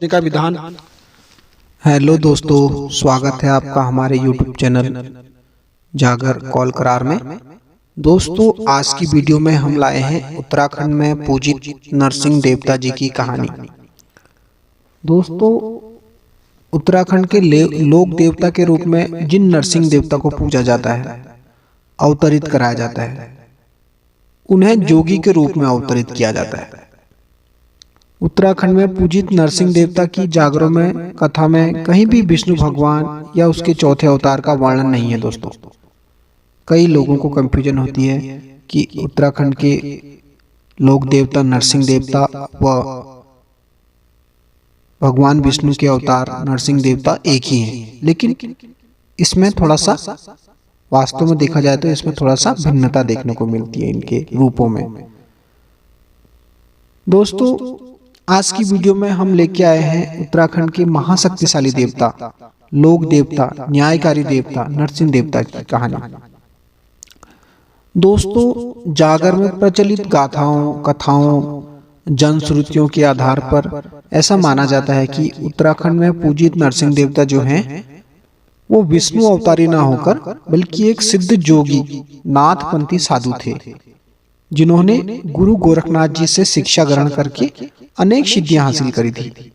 का विधान। हेलो दोस्तों, स्वागत है आपका हमारे YouTube चैनल जागर कॉल करार में। दोस्तों, आज की वीडियो में हम लाए हैं उत्तराखंड में पूजित नरसिंह देवता जी की कहानी। दोस्तों, उत्तराखंड के लोक देवता के रूप में जिन नरसिंह देवता को पूजा जाता है, अवतरित कराया जाता है, उन्हें जोगी के रूप में अवतरित किया जाता है। उत्तराखंड में पूजित नरसिंह देवता की जागरों में कथा में कहीं भी विष्णु भगवान या उसके चौथे अवतार का वर्णन नहीं है। दोस्तों, कई लोगों को कंफ्यूजन होती है कि उत्तराखंड के लोक देवता नरसिंह देवता व भगवान विष्णु के अवतार नरसिंह देवता एक ही हैं, लेकिन इसमें थोड़ा सा वास्तव में देखा जाए तो इसमें थोड़ा सा भिन्नता देखने को मिलती है इनके रूपों में। दोस्तों, आज की वीडियो में हम लेके आए हैं उत्तराखंड के महाशक्तिशाली देवता, लोक देवता, न्यायकारी देवता नरसिंह देवता की कहानी। दोस्तों, जागर में प्रचलित गाथाओं, कथाओं, जनश्रुतियों के आधार पर ऐसा माना जाता है कि उत्तराखंड में पूजित नरसिंह देवता जो हैं वो विष्णु अवतारी न होकर बल्कि एक सिद्ध जोगी नाथपंथी साधु थे, जिन्होंने गुरु गोरखनाथ जी से शिक्षा ग्रहण करके अनेक सिद्धियां हासिल करी थी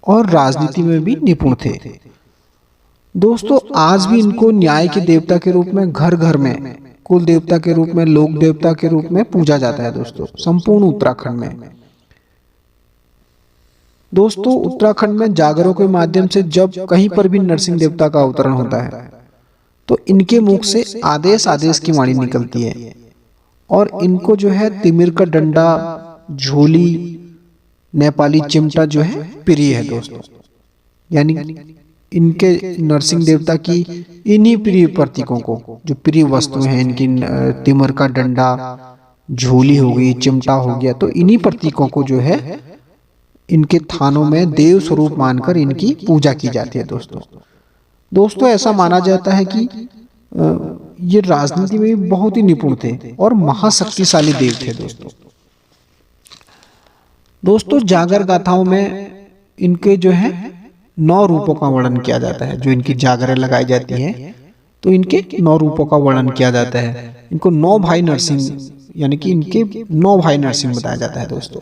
और राजनीति में भी निपुण थे। दोस्तों, आज भी इनको न्याय के देवता के रूप में घर घर में, कुल देवता के रूप में, लोक देवता के रूप में पूजा जाता है। दोस्तों, संपूर्ण उत्तराखंड में। दोस्तों, उत्तराखंड में जागरों के माध्यम से जब कहीं पर भी नरसिंह देवता का अवतरण होता है तो इनके मुख से आदेश आदेश की वाणी निकलती है और इनको जो है तिमिर का डंडा, झोली, नेपाली चिमटा जो है प्रिय है। दोस्तों, यानी इनके नरसिंह देवता की इन्हीं प्रिय प्रतीकों को, जो प्रिय वस्तुएं हैं इनकी, तिमिर का डंडा, झोली हो गई, चिमटा हो गया, तो इन्हीं प्रतीकों को जो है इनके थानों में देव स्वरूप मानकर इनकी पूजा की जाती है। दोस्तों, ऐसा माना जाता है कि ये राजनीति में भी बहुत ही निपुण थे और महाशक्तिशाली देव थे। दोस्तों, जागर गाथाओं में इनके जो है 9 रूपों का वर्णन किया जाता है। जो इनकी जागरें लगाई जाती हैं तो इनके 9 रूपों का वर्णन किया जाता है। इनको 9 भाई नरसिंह, यानी कि इनके 9 भाई नरसिंह बताया जाता है। दोस्तों,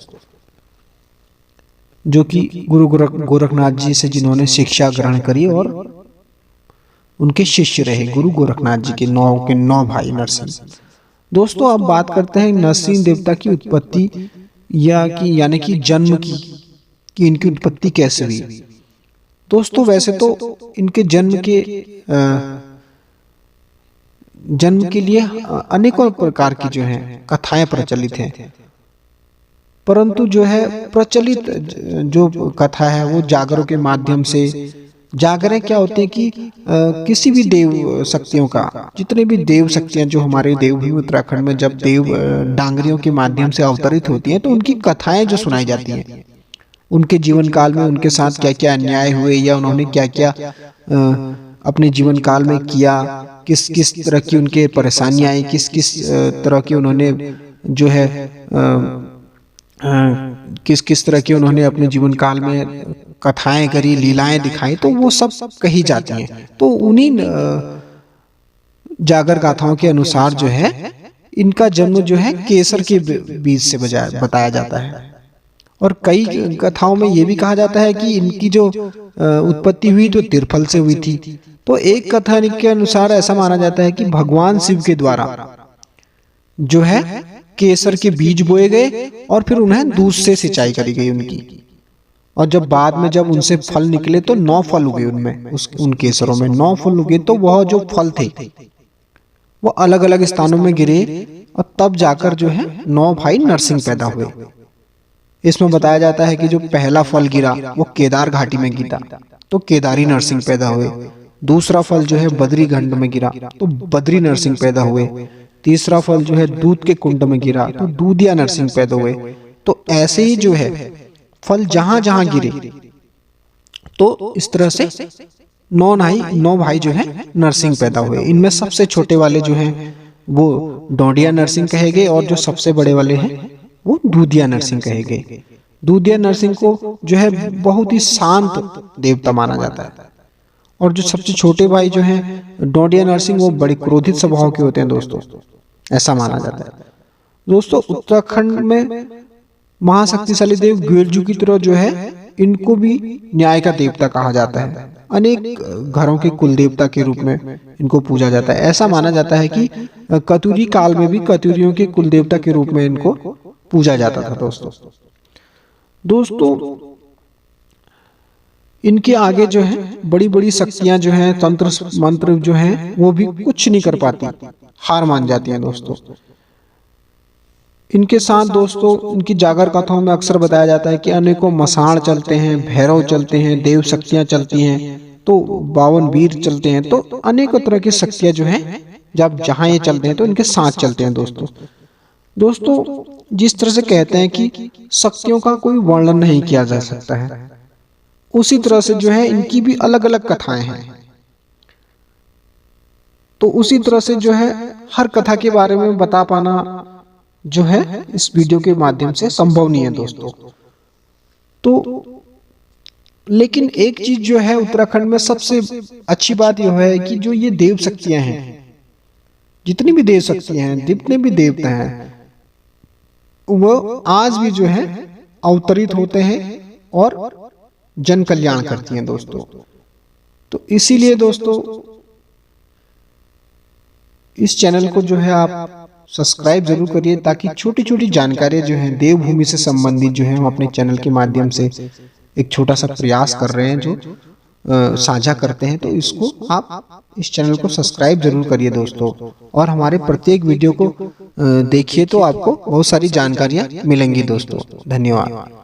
जो कि गुरु गोरखनाथ जी से जिन्होंने शिक्षा ग्रहण करी और उनके शिष्य रहे, गुरु गोरखनाथ जी के 9 भाई नरसिंह। दोस्तों, अब बात करते हैं नरसिंह देवता की उत्पत्ति यानी कि जन्म की, कि इनकी उत्पत्ति कैसे हुई। दोस्तों, वैसे तो इनके जन्म के लिए अनेकों प्रकार की जो हैं कथाएं प्रचलित हैं, परंतु जो है प्रचलित जो कथा है वो जागरों के माध्यम से। जागरें क्या होते हैं कि किसी भी देव शक्तियों का, जितने भी देव शक्तियां जो हमारे देवभूमि उत्तराखंड में जब देव डांगरियों के माध्यम से अवतरित होती हैं तो उनकी कथाएं जो सुनाई जाती हैं, उनके जीवन काल में उनके साथ क्या क्या अन्याय हुए या उन्होंने क्या क्या अपने जीवन काल में किया, किस किस तरह की उनके परेशानियां आई, किस किस तरह की उन्होंने जो है किस किस तरह की उन्होंने अपने जीवन काल में कथाएं करी, लीलाएं दिखाई, तो वो सब कही जाती हैं। तो उन्हीं जागर गाथाओं के अनुसार जो है इनका जन्म जो है केसर के बीज से बताया जाता है। और कई कथाओं में ये भी कहा जाता है कि इनकी जो उत्पत्ति हुई तो तिरफल से हुई थी। तो एक कथा के अनुसार ऐसा माना जाता है कि भगवान शिव के द्वारा जो है केसर के बीज बोए गए और फिर उन्हें दूध से सिंचाई करी गई उनकी, और जब बाद में जब उनसे फल निकले तो 9 फल उगे उनमें, उन केसरों में 9 फल उगे। तो वह जो फल थे वो अलग अलग स्थानों में गिरे और तब जाकर जो है 9 भाई नरसिंह पैदा हुए। इसमें बताया जाता है कि जो पहला फल गिरा वो केदार घाटी में गिरा तो केदारी नरसिंह पैदा हुए। दूसरा फल जो है बद्री खंड में गिरा तो बद्री नरसिंह पैदा हुए। तीसरा फल जो है दूध के कुंड में गिरा तो दूधिया नरसिंह पैदा हुए। तो ऐसे ही जो है फल जहां जहां गिरे तो इस तरह से 9 भाई जो है नरसिंह पैदा हुए। इनमें सबसे छोटे वाले जो हैं वो डोडिया नरसिंह कहे गए और जो सबसे बड़े वाले हैं वो दूधिया नरसिंह कहे गए। दूधिया नरसिंह को जो है बहुत ही शांत देवता माना जाता है। और जो सबसे छोटे भाई जो हैं डोडिया नरसिंह, वो बड़े क्रोधित स्वभाव के होते हैं दोस्तों, ऐसा माना जाता है। दोस्तों उत्तराखंड में महाशक्तिशाली देव ग्वेलजू की तरह जो है इनको भी न्याय का देवता कहा जाता है। अनेक घरों के कुल देवता के रूप में इनको पूजा जाता है। ऐसा माना जाता है कि कतुरी काल में भी कतुरियों के कुल देवता के रूप में इनको पूजा जाता था। दोस्तों इनके आगे जो है बड़ी बड़ी शक्तियां जो हैं, तंत्र मंत्र जो हैं, वो भी कुछ नहीं कर पाती, हार मान जाती हैं दोस्तों। इनके साथ दोस्तों इनकी जागर कथाओं में अक्सर बताया जाता है कि अनेकों मसाण चलते हैं, भैरव चलते हैं, देव शक्तियां चलती हैं, तो 52 वीर चलते हैं, तो अनेकों तरह की शक्तियां जो हैं जब जहां ये चलते हैं तो इनके साथ चलते हैं दोस्तों जिस तरह से कहते हैं कि शक्तियों का कोई वर्णन नहीं किया जा सकता है, उसी तरह से जो है इनकी भी अलग अलग कथाएं हैं। तो उसी तरह से जो है हर कथा के बारे में बता पाना जो है इस वीडियो के माध्यम से संभव नहीं है दोस्तों। तो लेकिन एक चीज जो है उत्तराखंड में सबसे अच्छी बात यह है कि जो ये देव शक्तियां हैं, जितनी भी देव शक्तियां हैं, जितने भी देवता हैं, वो आज भी जो है अवतरित होते हैं और जन कल्याण करती हैं दोस्तों। तो इसीलिए दोस्तों इस चैनल को जो है आप सब्सक्राइब जरूर करिए, ताकि छोटी छोटी जानकारियां जो हैं देवभूमि से संबंधित जो है हम अपने चैनल के माध्यम से एक छोटा सा प्रयास कर रहे हैं जो साझा करते हैं। तो इसको आप इस चैनल को सब्सक्राइब जरूर करिए दोस्तों, और हमारे प्रत्येक वीडियो को देखिए तो आपको बहुत सारी जानकारियां मिलेंगी दोस्तों। धन्यवाद।